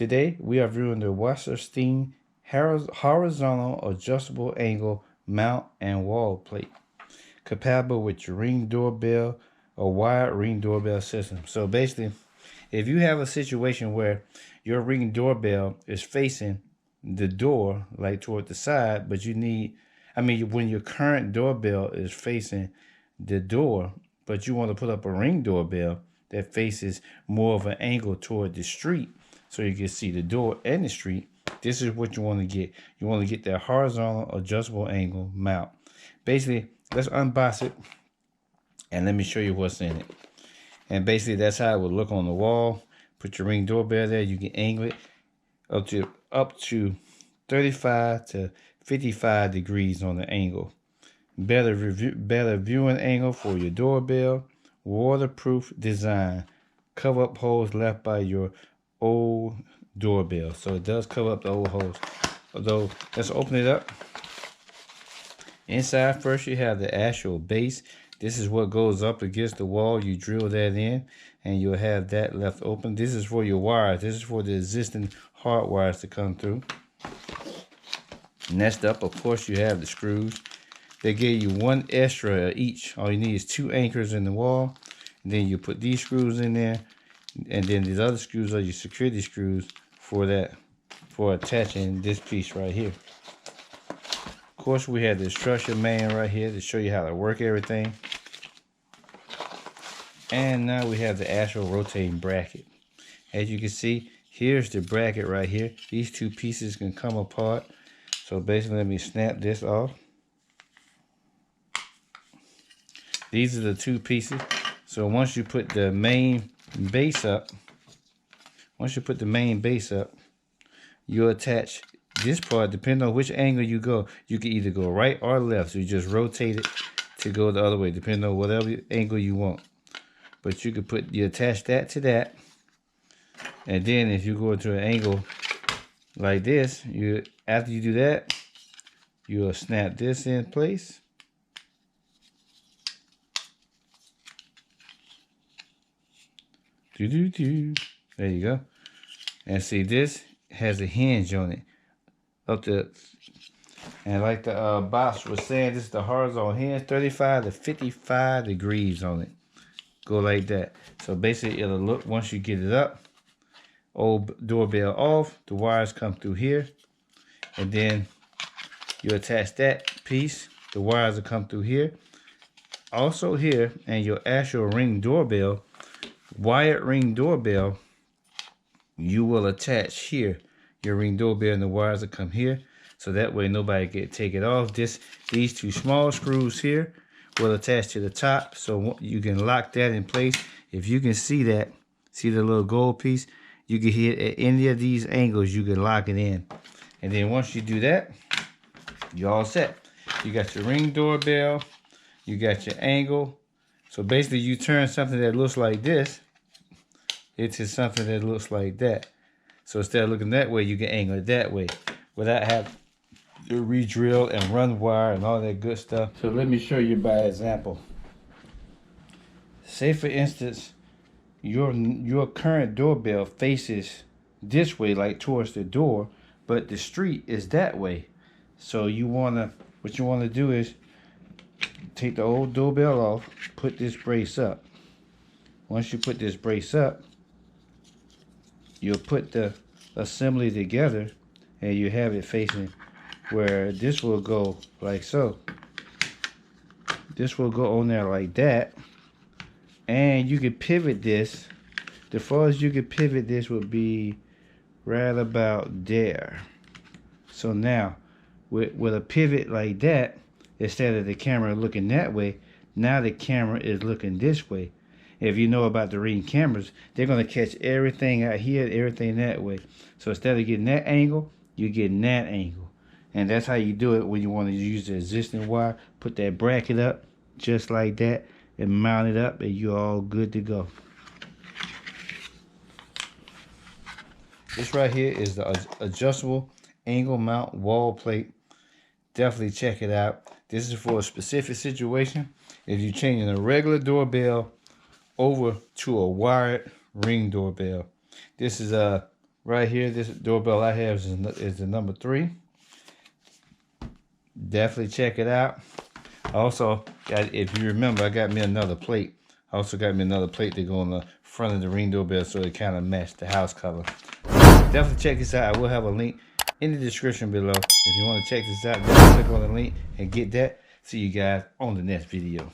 Today we are viewing the Wasserstein horizontal adjustable angle mount and wall plate, compatible with your Ring doorbell or wired Ring doorbell system. So basically, if you have a situation where your Ring doorbell is facing the door, like toward the side, but you need, when your current doorbell is facing the door, but you want to put up a Ring doorbell that faces more of an angle toward the street, so you can see the door and the street, this is what you want to get. You want to get that horizontal adjustable angle mount. Basically, let's unbox it and let me show you what's in it. And basically, that's how it would look on the wall. Put your Ring doorbell there. You can angle it up to 35 to 55 degrees on the angle. Better viewing angle for your doorbell. Waterproof design. Cover up holes left by your old doorbell. So it does cover up the old holes. Although, let's open it up. Inside first you have the actual base. This is what goes up against the wall. You drill that in and you'll have that left open. This is for your wires. This is for the existing hard wires to come through. Next up, of course, you have the screws. They gave you one extra each. All you need is 2 anchors in the wall. And then you put these screws in there. And then these other screws are your security screws for attaching this piece right here. Of course, we have the instruction manual right here to show you how to work everything. And now we have the actual rotating bracket. As you can see, here's the bracket right here. These 2 pieces can come apart. So basically, let me snap this off. These are the 2 pieces. So once you put the main base up, you'll attach this part. Depending on which angle you go, you can either go right or left. So you just rotate it to go the other way, depending on whatever angle you want. But you attach that to that. And then if you go into an angle like this, after you do that, you'll snap this in place. There you go. And see, this has a hinge on it. And like the boss was saying, this is the horizontal hinge, 35 to 55 degrees on it. Go like that. So basically, it'll look, once you get it up, old doorbell off, the wires come through here. And then you attach that piece, the wires will come through here. Also here, and your actual Ring doorbell, wired Ring doorbell, you will attach here your Ring doorbell, and the wires will come here, so that way nobody can take it off. These 2 small screws here will attach to the top, so you can lock that in place. If you can see that, see the little gold piece, you can hit at any of these angles, you can lock it in. And then once you do that, you're all set. You got your Ring doorbell, you got your angle. So basically, you turn something that looks like this into something that looks like that. So instead of looking that way, you can angle it that way without having to re-drill and run wire and all that good stuff. So let me show you by example. Say for instance, your current doorbell faces this way, like towards the door, but the street is that way. So what you wanna do is take the old doorbell off, put this brace up. Once you put this brace up, you'll put the assembly together and you have it facing where this will go like so. This will go on there like that. And you can pivot this. The farthest you can pivot this would be right about there. So now, with a pivot like that, instead of the camera looking that way, now the camera is looking this way. If you know about the Ring cameras, they're going to catch everything out here, everything that way. So instead of getting that angle, you're getting that angle. And that's how you do it when you want to use the existing wire. Put that bracket up just like that and mount it up, and you're all good to go. This right here is the adjustable angle mount wall plate. Definitely check it out. This is for a specific situation. If you're changing a regular doorbell over to a wired Ring doorbell, this is right here, this doorbell I have is the number 3. Definitely check it out. Also, if you remember, I got me another plate. I also got me another plate to go on the front of the Ring doorbell so it kind of matched the house color. Definitely check this out. I will have a link in the description below. If you want to check this out, definitely click on the link and get that. See you guys on the next video.